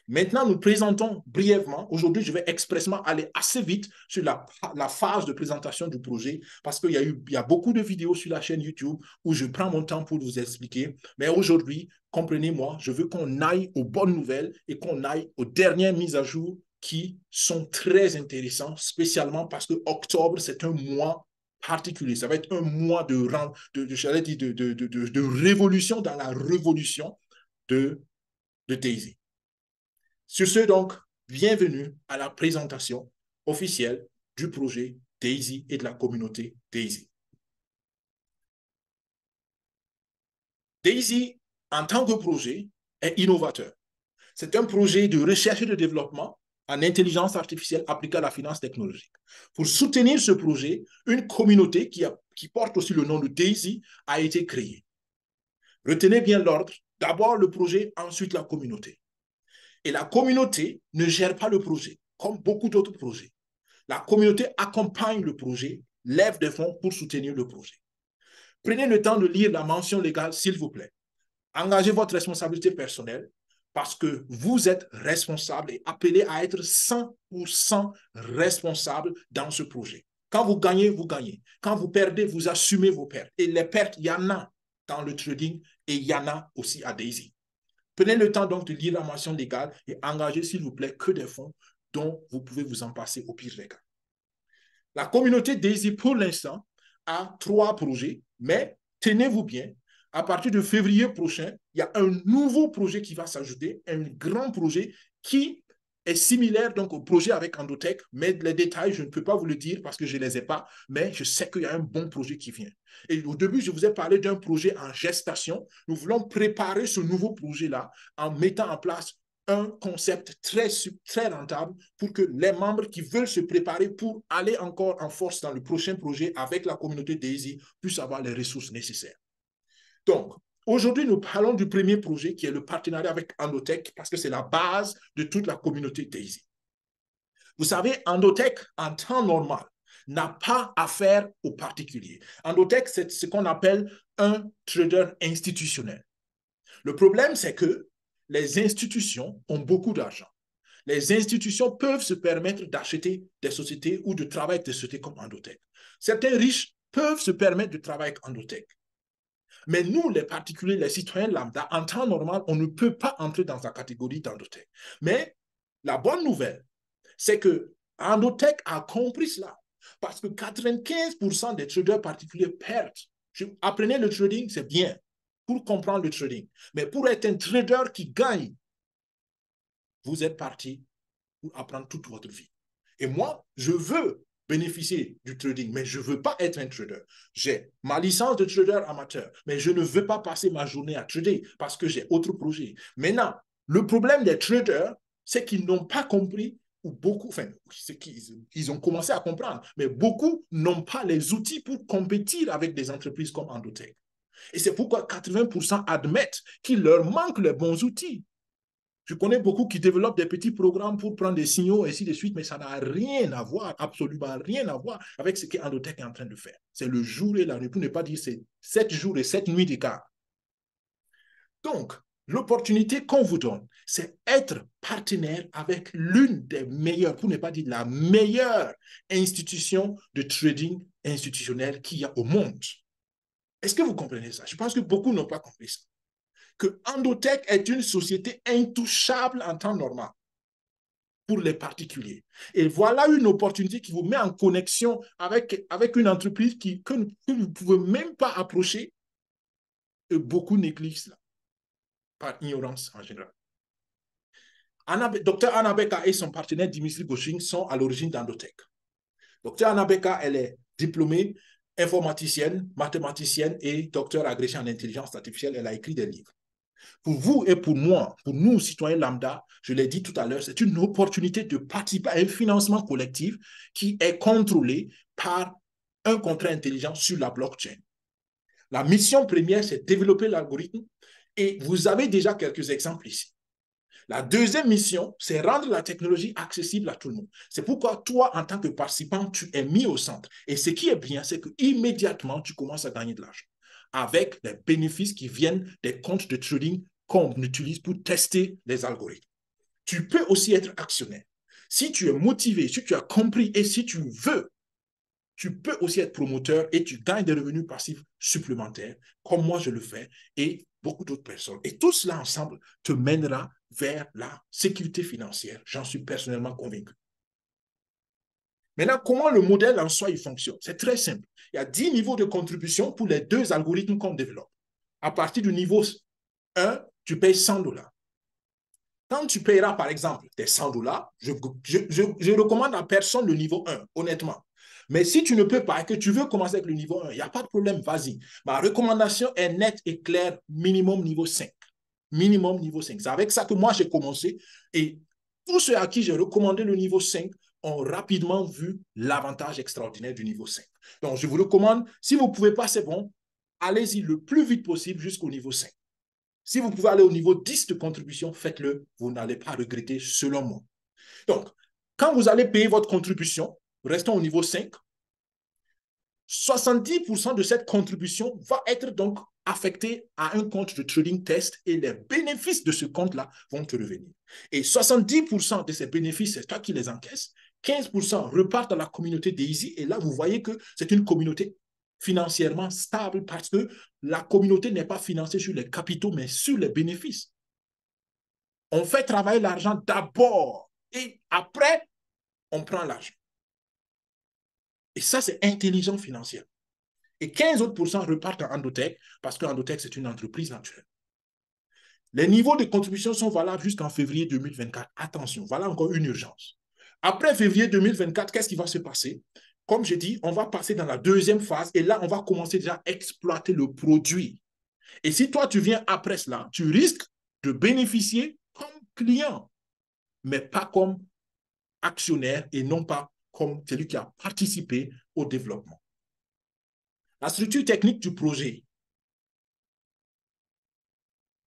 Maintenant, nous présentons brièvement. Aujourd'hui, je vais expressément aller assez vite sur la phase de présentation du projet parce qu'il y a beaucoup de vidéos sur la chaîne YouTube où je prends mon temps pour vous expliquer. Mais aujourd'hui, comprenez-moi, je veux qu'on aille aux bonnes nouvelles et qu'on aille aux dernières mises à jour qui sont très intéressantes, spécialement parce que octobre, c'est un mois particulier. Ça va être un mois de révolution dans la révolution de Daisy. Sur ce, donc, bienvenue à la présentation officielle du projet Daisy et de la communauté Daisy. Daisy, en tant que projet, est innovateur. C'est un projet de recherche et de développement en intelligence artificielle appliquée à la finance technologique. Pour soutenir ce projet, une communauté qui porte aussi le nom de Daisy a été créée. Retenez bien l'ordre. D'abord le projet, ensuite la communauté. Et la communauté ne gère pas le projet, comme beaucoup d'autres projets. La communauté accompagne le projet, lève des fonds pour soutenir le projet. Prenez le temps de lire la mention légale, s'il vous plaît. Engagez votre responsabilité personnelle parce que vous êtes responsable et appelé à être 100% responsable dans ce projet. Quand vous gagnez, vous gagnez. Quand vous perdez, vous assumez vos pertes. Et les pertes, il y en a dans le trading et il y en a aussi à Daisy. Prenez le temps donc de lire la mention légale et engagez, s'il vous plaît, que des fonds dont vous pouvez vous en passer au pire des cas. La communauté Daisy, pour l'instant, a 3 projets, mais tenez-vous bien, à partir de février prochain, il y a un nouveau projet qui va s'ajouter, un grand projet qui est similaire donc au projet avec Endotech, mais les détails, je ne peux pas vous le dire parce que je ne les ai pas, mais je sais qu'il y a un bon projet qui vient. Et au début, je vous ai parlé d'un projet en gestation. Nous voulons préparer ce nouveau projet-là en mettant en place un concept très rentable pour que les membres qui veulent se préparer pour aller encore en force dans le prochain projet avec la communauté Daisy puissent avoir les ressources nécessaires. Donc, aujourd'hui, nous parlons du premier projet qui est le partenariat avec Endotech parce que c'est la base de toute la communauté Daisy. Vous savez, Endotech, en temps normal, n'a pas affaire aux particuliers. Endotech, c'est ce qu'on appelle un trader institutionnel. Le problème, c'est que les institutions ont beaucoup d'argent. Les institutions peuvent se permettre d'acheter des sociétés ou de travailler avec des sociétés comme Endotech. Certains riches peuvent se permettre de travailler avec Endotech. Mais nous, les particuliers, les citoyens lambda, en temps normal, on ne peut pas entrer dans la catégorie d'Endotech. Mais la bonne nouvelle, c'est que Endotech a compris cela. Parce que 95% des traders particuliers perdent. Apprenez le trading, c'est bien pour comprendre le trading. Mais pour être un trader qui gagne, vous êtes parti pour apprendre toute votre vie. Et moi, je veux bénéficier du trading, mais je ne veux pas être un trader. J'ai ma licence de trader amateur, mais je ne veux pas passer ma journée à trader parce que j'ai autre projet. Maintenant, le problème des traders, c'est qu'ils n'ont pas compris, ou beaucoup, enfin, c'est qu'ils ont commencé à comprendre, mais beaucoup n'ont pas les outils pour compétir avec des entreprises comme Endotech. Et c'est pourquoi 80% admettent qu'il leur manque les bons outils. Je connais beaucoup qui développent des petits programmes pour prendre des signaux, et ainsi de suite, mais ça n'a rien à voir, absolument rien à voir avec ce qu'Endotech est en train de faire. C'est le jour et la nuit, pour ne pas dire c'est 7 jours et 7 nuits d'écart. Donc, l'opportunité qu'on vous donne, c'est être partenaire avec l'une des meilleures, pour ne pas dire la meilleure institution de trading institutionnel qu'il y a au monde. Est-ce que vous comprenez ça? Je pense que beaucoup n'ont pas compris ça. Que Endotech est une société intouchable en temps normal pour les particuliers. Et voilà une opportunité qui vous met en connexion avec une entreprise que vous ne pouvez même pas approcher, et beaucoup négligent cela par ignorance en général. Dr Anabeka et son partenaire Dimitri Goshin sont à l'origine d'Endotech. Dr Anabeka, elle est diplômée informaticienne, mathématicienne et docteur agrégée en intelligence artificielle. Elle a écrit des livres. Pour vous et pour moi, pour nous, citoyens lambda, je l'ai dit tout à l'heure, c'est une opportunité de participer à un financement collectif qui est contrôlé par un contrat intelligent sur la blockchain. La mission première, c'est développer l'algorithme et vous avez déjà quelques exemples ici. La deuxième mission, c'est rendre la technologie accessible à tout le monde. C'est pourquoi toi, en tant que participant, tu es mis au centre. Et ce qui est bien, c'est qu'immédiatement, tu commences à gagner de l'argent avec les bénéfices qui viennent des comptes de trading qu'on utilise pour tester les algorithmes. tu peux aussi être actionnaire. Si tu es motivé, si tu as compris et si tu veux, tu peux aussi être promoteur et tu gagnes des revenus passifs supplémentaires, comme moi je le fais et beaucoup d'autres personnes. Et tout cela ensemble te mènera vers la sécurité financière. J'en suis personnellement convaincu. Maintenant, comment le modèle en soi il fonctionne? C'est très simple. Il y a 10 niveaux de contribution pour les 2 algorithmes qu'on développe. À partir du niveau 1, tu payes $100. Quand tu payeras, par exemple, tes $100, je recommande à personne le niveau 1, honnêtement. Mais si tu ne peux pas et que tu veux commencer avec le niveau 1, il n'y a pas de problème, vas-y. Ma recommandation est nette et claire, minimum niveau 5. Minimum niveau 5. C'est avec ça que moi, j'ai commencé. Et tous ceux à qui j'ai recommandé le niveau 5 ont rapidement vu l'avantage extraordinaire du niveau 5. Donc, je vous recommande, si vous ne pouvez pas, c'est bon, allez-y le plus vite possible jusqu'au niveau 5. Si vous pouvez aller au niveau 10 de contribution, faites-le. Vous n'allez pas regretter, selon moi. Donc, quand vous allez payer votre contribution, restons au niveau 5, 70% de cette contribution va être donc affectée à un compte de trading test et les bénéfices de ce compte-là vont te revenir. Et 70% de ces bénéfices, c'est toi qui les encaisses. 15% repartent à la communauté Daisy et là, vous voyez que c'est une communauté financièrement stable parce que la communauté n'est pas financée sur les capitaux, mais sur les bénéfices. On fait travailler l'argent d'abord et après, on prend l'argent. Et ça, c'est intelligent financière. Et 15 autres pourcents repartent en Endotech parce qu'Endotech, c'est une entreprise naturelle. Les niveaux de contribution sont valables jusqu'en février 2024. Attention, voilà encore une urgence. Après février 2024, qu'est-ce qui va se passer? Comme je dis, on va passer dans la deuxième phase et là, on va commencer déjà à exploiter le produit. Et si toi, tu viens après cela, tu risques de bénéficier comme client, mais pas comme actionnaire et non pas comme celui qui a participé au développement. La structure technique du projet.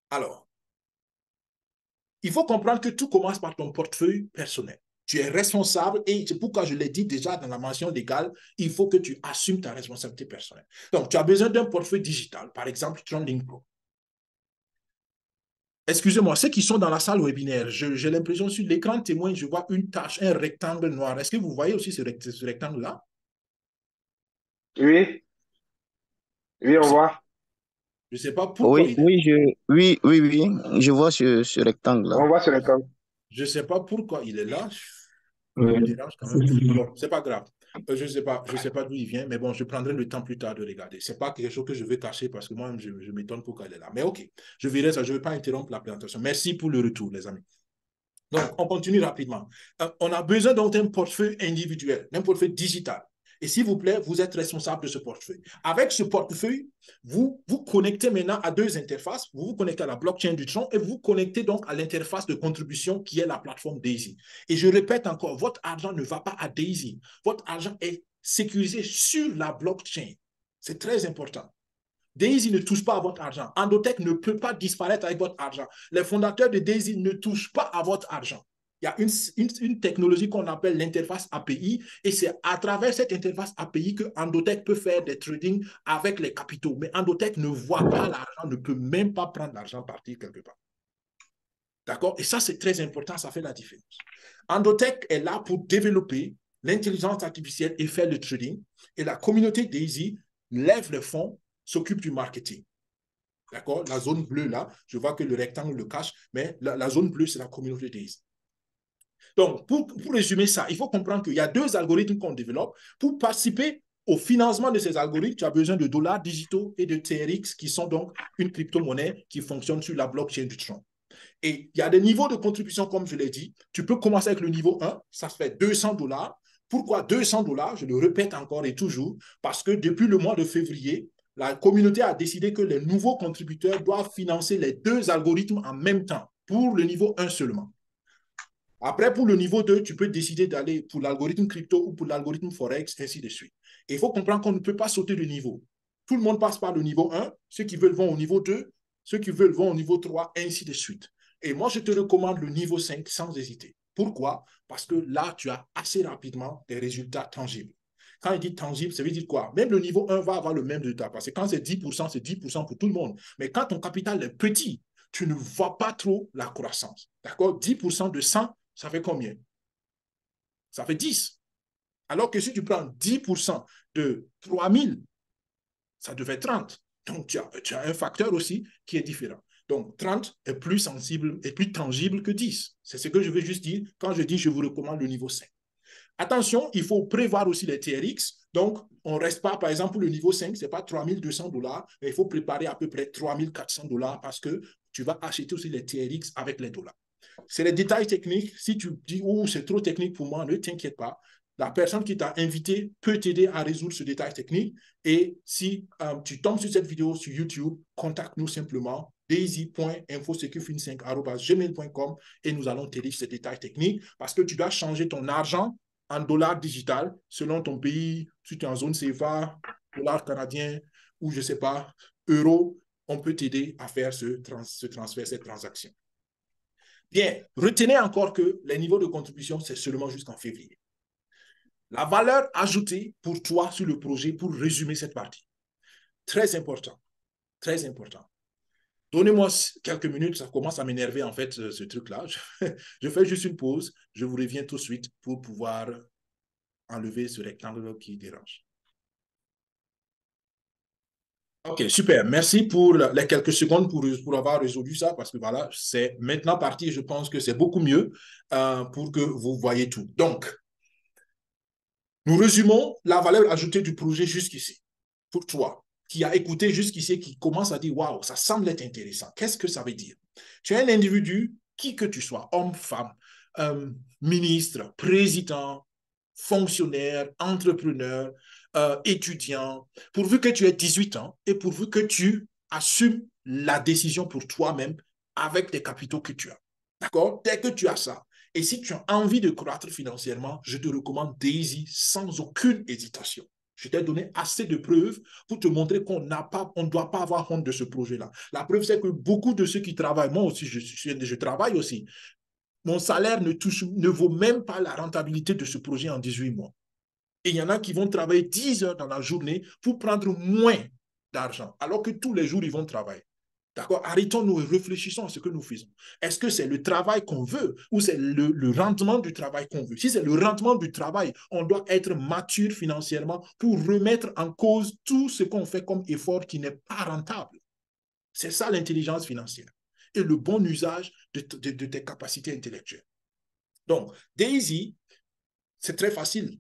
Alors, il faut comprendre que tout commence par ton portefeuille personnel. Tu es responsable et c'est pourquoi je l'ai dit déjà dans la mention légale, il faut que tu assumes ta responsabilité personnelle. Donc, tu as besoin d'un portefeuille digital, par exemple Trending Pro. Excusez-moi, ceux qui sont dans la salle webinaire, j'ai l'impression sur l'écran témoin, je vois une tâche, un rectangle noir. Est-ce que vous voyez aussi ce rectangle-là? Oui, oui, on voit. Je ne sais pas pourquoi Oui, il est là. oui, je vois ce rectangle-là. On voit sur l'écran. Je ne sais pas pourquoi il est là. Il me Oui. dérange quand même. Bon, c'est pas grave. Je ne sais pas d'où il vient, mais bon, je prendrai le temps plus tard de regarder. C'est pas quelque chose que je vais cacher parce que moi, je m'étonne pourquoi elle est là. Mais OK, je verrai ça. Je ne vais pas interrompre la présentation. Merci pour le retour, les amis. Donc, on continue rapidement. On a besoin donc d'un portefeuille individuel, d'un portefeuille digital. Et s'il vous plaît, vous êtes responsable de ce portefeuille. Avec ce portefeuille, vous vous connectez maintenant à 2 interfaces. Vous vous connectez à la blockchain du Tron et vous vous connectez donc à l'interface de contribution qui est la plateforme Daisy. Et je répète encore, votre argent ne va pas à Daisy. Votre argent est sécurisé sur la blockchain. C'est très important. Daisy ne touche pas à votre argent. Endotech ne peut pas disparaître avec votre argent. Les fondateurs de Daisy ne touchent pas à votre argent. Il y a une technologie qu'on appelle l'interface API et c'est à travers cette interface API que Endotech peut faire des trading avec les capitaux. Mais Endotech ne voit pas l'argent, ne peut même pas prendre l'argent partir quelque part. D'accord? Et ça, c'est très important, ça fait la différence. Endotech est là pour développer l'intelligence artificielle et faire le trading. Et la communauté Daisy lève les fonds, s'occupe du marketing. D'accord? La zone bleue, là, je vois que le rectangle le cache, mais la zone bleue, c'est la communauté Daisy. Donc, pour résumer ça, il faut comprendre qu'il y a 2 algorithmes qu'on développe. Pour participer au financement de ces algorithmes, tu as besoin de dollars digitaux et de TRX, qui sont donc une crypto-monnaie qui fonctionne sur la blockchain du Tron. Et il y a des niveaux de contribution, comme je l'ai dit. Tu peux commencer avec le niveau 1, ça fait $200. Pourquoi $200? Je le répète encore et toujours, parce que depuis le mois de février, la communauté a décidé que les nouveaux contributeurs doivent financer les 2 algorithmes en même temps, pour le niveau 1 seulement. Après, pour le niveau 2, tu peux décider d'aller pour l'algorithme crypto ou pour l'algorithme Forex, ainsi de suite. Et il faut comprendre qu'on ne peut pas sauter de niveau. Tout le monde passe par le niveau 1, ceux qui veulent vont au niveau 2, ceux qui veulent vont au niveau 3, ainsi de suite. Et moi, je te recommande le niveau 5 sans hésiter. Pourquoi? Parce que là, tu as assez rapidement des résultats tangibles. Quand il dit tangible, ça veut dire quoi? Même le niveau 1 va avoir le même résultat. Parce que quand c'est 10%, c'est 10% pour tout le monde. Mais quand ton capital est petit, tu ne vois pas trop la croissance. D'accord? 10% de 100, ça fait combien? Ça fait 10. Alors que si tu prends 10% de 3000, ça devait être 30. Donc, tu as un facteur aussi qui est différent. Donc, 30 est plus sensible et plus tangible que 10. C'est ce que je veux juste dire quand je dis je vous recommande le niveau 5. Attention, il faut prévoir aussi les TRX. Donc, on ne reste pas, par exemple, le niveau 5, ce n'est pas 3200 $, mais il faut préparer à peu près 3400 $ parce que tu vas acheter aussi les TRX avec les dollars. C'est les détails techniques. Si tu dis, oh, c'est trop technique pour moi, ne t'inquiète pas. La personne qui t'a invité peut t'aider à résoudre ce détail technique. Et si tu tombes sur cette vidéo sur YouTube, contacte-nous simplement daisy.infosecufin5@gmail.com et nous allons t'aider sur ces détails techniques parce que tu dois changer ton argent en dollars digital selon ton pays. Si tu es en zone CFA, dollars canadiens ou je ne sais pas, euros, on peut t'aider à faire ce transfert, cette transaction. Bien, retenez encore que les niveaux de contribution, c'est seulement jusqu'en février. La valeur ajoutée pour toi sur le projet, pour résumer cette partie. Très important, très important. Donnez-moi quelques minutes, ça commence à m'énerver en fait, ce truc-là. Je fais juste une pause, je vous reviens tout de suite pour pouvoir enlever ce rectangle qui dérange. Ok, super. Merci pour les quelques secondes pour avoir résolu ça, parce que voilà, c'est maintenant parti. Je pense que c'est beaucoup mieux pour que vous voyez tout. Donc, nous résumons la valeur ajoutée du projet jusqu'ici. Pour toi, qui a écouté jusqu'ici, qui commence à dire, waouh, ça semble être intéressant. Qu'est-ce que ça veut dire? Tu es un individu, qui que tu sois, homme, femme, ministre, président, fonctionnaire, entrepreneur, étudiant, pourvu que tu aies 18 ans et pourvu que tu assumes la décision pour toi-même avec les capitaux que tu as. D'accord? Dès que tu as ça, et si tu as envie de croître financièrement, je te recommande Daisy sans aucune hésitation. Je t'ai donné assez de preuves pour te montrer qu'on ne doit pas avoir honte de ce projet-là. La preuve, c'est que beaucoup de ceux qui travaillent, moi aussi, je travaille aussi, mon salaire ne vaut même pas la rentabilité de ce projet en 18 mois. Et il y en a qui vont travailler 10 heures dans la journée pour prendre moins d'argent, alors que tous les jours, ils vont travailler. D'accord? Arrêtons-nous et réfléchissons à ce que nous faisons. Est-ce que c'est le travail qu'on veut ou c'est le rendement du travail qu'on veut? Si c'est le rendement du travail, on doit être mature financièrement pour remettre en cause tout ce qu'on fait comme effort qui n'est pas rentable. C'est ça l'intelligence financière et le bon usage de tes capacités intellectuelles. Donc, Daisy, c'est très facile.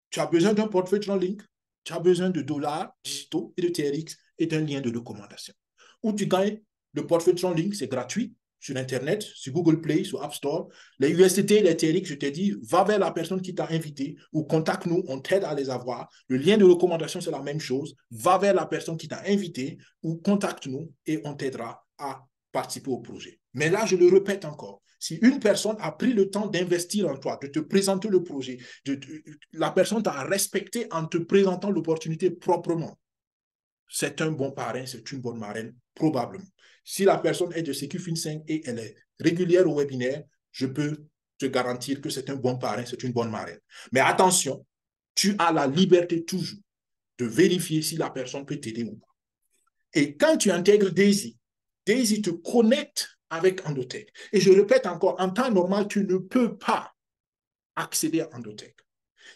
Tu as besoin d'un portefeuille TronLink, tu as besoin de dollars digitaux et de TRX et d'un lien de recommandation. Où tu gagnes le portefeuille TronLink, c'est gratuit sur Internet, sur Google Play, sur App Store. Les USDT, les TRX, je t'ai dit, va vers la personne qui t'a invité ou contacte-nous, on t'aide à les avoir. Le lien de recommandation, c'est la même chose. Va vers la personne qui t'a invité ou contacte-nous et on t'aidera à participer au projet. Mais là, je le répète encore, si une personne a pris le temps d'investir en toi, de te présenter le projet, la personne t'a respecté en te présentant l'opportunité proprement, c'est un bon parrain, c'est une bonne marraine, probablement. Si la personne est de Secufin5 et elle est régulière au webinaire, je peux te garantir que c'est un bon parrain, c'est une bonne marraine. Mais attention, tu as la liberté toujours de vérifier si la personne peut t'aider ou pas. Et quand tu intègres Daisy, Daisy te connecte avec Endotech. Et je répète encore, en temps normal, tu ne peux pas accéder à Endotech.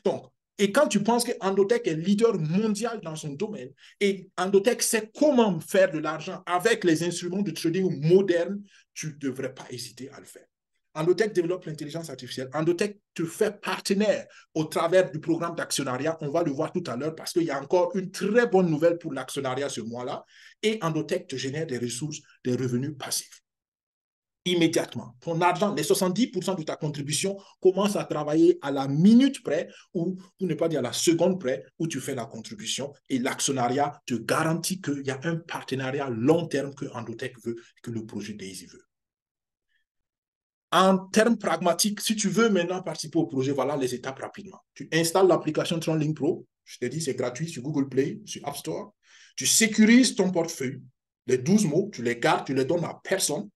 Donc, et quand tu penses que Endotech est leader mondial dans son domaine et Endotech sait comment faire de l'argent avec les instruments de trading modernes, tu ne devrais pas hésiter à le faire. Endotech développe l'intelligence artificielle. Endotech te fait partenaire au travers du programme d'actionnariat. On va le voir tout à l'heure parce qu'il y a encore une très bonne nouvelle pour l'actionnariat ce mois-là. Et Endotech te génère des ressources, des revenus passifs. Immédiatement. Ton argent, les 70% de ta contribution commencent à travailler à la minute près ou pour ne pas dire à la seconde près où tu fais la contribution et l'actionnariat te garantit qu'il y a un partenariat long terme que Endotech veut et que le projet Daisy veut. En termes pragmatiques, si tu veux maintenant participer au projet, voilà les étapes rapidement. Tu installes l'application TronLink Pro. Je t'ai dit, c'est gratuit sur Google Play, sur App Store. Tu sécurises ton portefeuille. Les 12 mots, tu les gardes, tu les donnes à personne.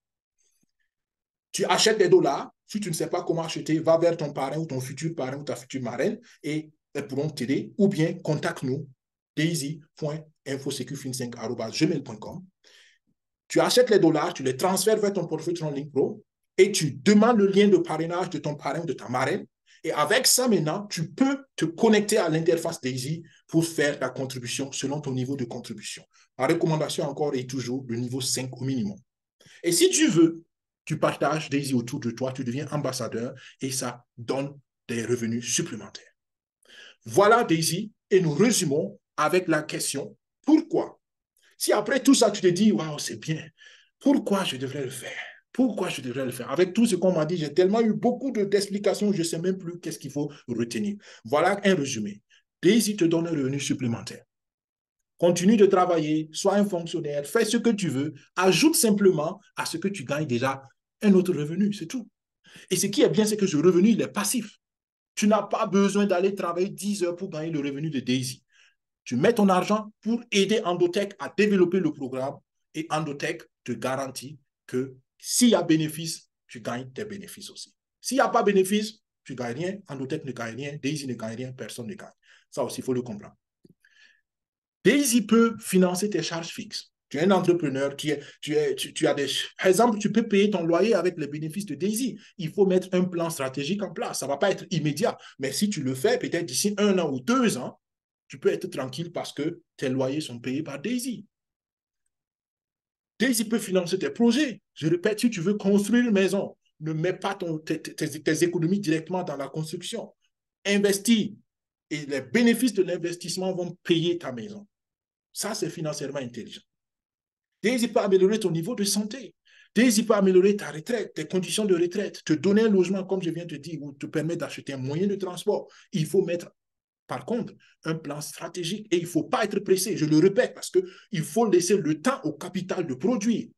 Tu achètes des dollars. Si tu ne sais pas comment acheter, va vers ton parrain ou ton futur parrain ou ta future marraine et elles pourront t'aider. Ou bien, contacte-nous, daisy.infosecufin5@gmail.com. Tu achètes les dollars, tu les transfères vers ton portefeuille TronLink Pro et tu demandes le lien de parrainage de ton parrain ou de ta marraine. Et avec ça, maintenant, tu peux te connecter à l'interface Daisy pour faire ta contribution selon ton niveau de contribution. La recommandation encore est toujours le niveau 5 au minimum. Et si tu veux, tu partages Daisy autour de toi, tu deviens ambassadeur et ça donne des revenus supplémentaires. Voilà Daisy et nous résumons avec la question « Pourquoi ?» Si après tout ça, tu te dis « Waouh, c'est bien, pourquoi je devrais le faire ?» Pourquoi je devrais le faire? Avec tout ce qu'on m'a dit, j'ai tellement eu beaucoup d'explications, je ne sais même plus qu'est-ce qu'il faut retenir. Voilà un résumé. Daisy te donne un revenu supplémentaire. Continue de travailler, sois un fonctionnaire, fais ce que tu veux, ajoute simplement à ce que tu gagnes déjà un autre revenu, c'est tout. Et ce qui est bien, c'est que ce revenu, il est passif. Tu n'as pas besoin d'aller travailler 10 heures pour gagner le revenu de Daisy. Tu mets ton argent pour aider Endotech à développer le programme et Endotech te garantit que s'il y a bénéfice, tu gagnes tes bénéfices aussi. S'il n'y a pas bénéfice, tu ne gagnes rien, Endotech ne gagne rien, Daisy ne gagne rien, personne ne gagne. Ça aussi, il faut le comprendre. Daisy peut financer tes charges fixes. Tu es un entrepreneur, tu as des... Par exemple, tu peux payer ton loyer avec les bénéfices de Daisy. Il faut mettre un plan stratégique en place. Ça ne va pas être immédiat. Mais si tu le fais, peut-être d'ici 1 an ou 2 ans, tu peux être tranquille parce que tes loyers sont payés par Daisy. Daisy peut financer tes projets. Je répète, si tu veux construire une maison, ne mets pas tes économies directement dans la construction. Investis et les bénéfices de l'investissement vont payer ta maison. Ça, c'est financièrement intelligent. Daisy peut améliorer ton niveau de santé. Daisy peut améliorer ta retraite, tes conditions de retraite, te donner un logement, comme je viens de te dire, ou te permettre d'acheter un moyen de transport. Il faut mettre, par contre, un plan stratégique et il ne faut pas être pressé. Je le répète parce qu'il faut laisser le temps au capital de produire.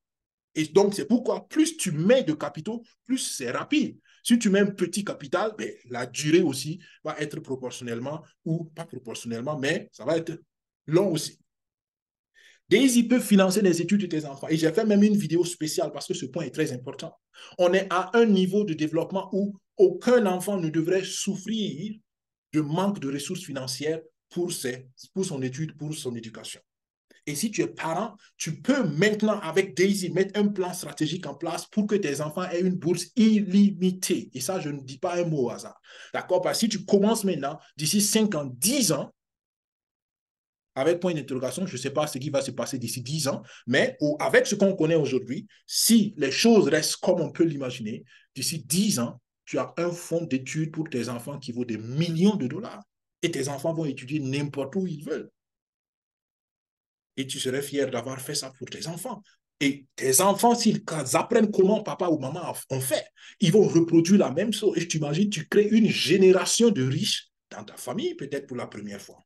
Et donc, c'est pourquoi plus tu mets de capitaux, plus c'est rapide. Si tu mets un petit capital, ben, la durée aussi va être proportionnellement, ou pas proportionnellement, mais ça va être long aussi. Daisy peut financer les études de tes enfants. Et j'ai fait même une vidéo spéciale parce que ce point est très important. On est à un niveau de développement où aucun enfant ne devrait souffrir de manque de ressources financières pour son étude, pour son éducation. Et si tu es parent, tu peux maintenant, avec Daisy, mettre un plan stratégique en place pour que tes enfants aient une bourse illimitée. Et ça, je ne dis pas un mot au hasard. D'accord? Parce que si tu commences maintenant, d'ici 5 ans, 10 ans, avec point d'interrogation, je ne sais pas ce qui va se passer d'ici 10 ans, mais avec ce qu'on connaît aujourd'hui, si les choses restent comme on peut l'imaginer, d'ici 10 ans, tu as un fonds d'études pour tes enfants qui vaut des millions de dollars. Et tes enfants vont étudier n'importe où ils veulent. Et tu serais fier d'avoir fait ça pour tes enfants. Et tes enfants, s'ils apprennent comment papa ou maman ont fait, ils vont reproduire la même chose. Et tu imagines, tu crées une génération de riches dans ta famille, peut-être pour la première fois.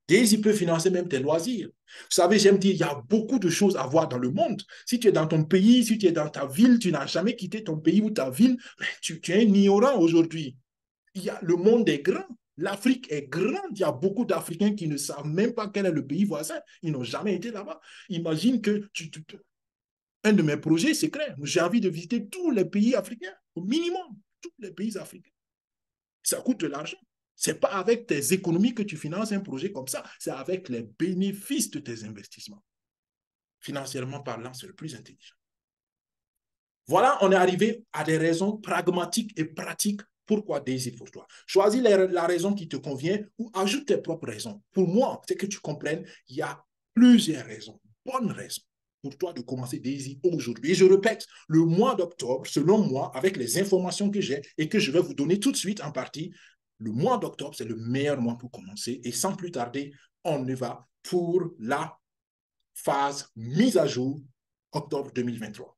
Daisy peut financer même tes loisirs. Vous savez, j'aime dire, il y a beaucoup de choses à voir dans le monde. Si tu es dans ton pays, si tu es dans ta ville, tu n'as jamais quitté ton pays ou ta ville, tu es un ignorant aujourd'hui. Le monde est grand. L'Afrique est grande. Il y a beaucoup d'Africains qui ne savent même pas quel est le pays voisin. Ils n'ont jamais été là-bas. Imagine que un de mes projets secrets, j'ai envie de visiter tous les pays africains, au minimum, tous les pays africains. Ça coûte de l'argent. Ce n'est pas avec tes économies que tu finances un projet comme ça, c'est avec les bénéfices de tes investissements. Financièrement parlant, c'est le plus intelligent. Voilà, on est arrivé à des raisons pragmatiques et pratiques pourquoi Daisy pour toi. Choisis la raison qui te convient ou ajoute tes propres raisons. Pour moi, c'est que tu comprennes, il y a plusieurs raisons, bonnes raisons pour toi de commencer Daisy aujourd'hui. Et je répète, le mois d'octobre, selon moi, avec les informations que j'ai et que je vais vous donner tout de suite en partie, le mois d'octobre, c'est le meilleur mois pour commencer. Et sans plus tarder, on y va pour la phase mise à jour octobre 2023.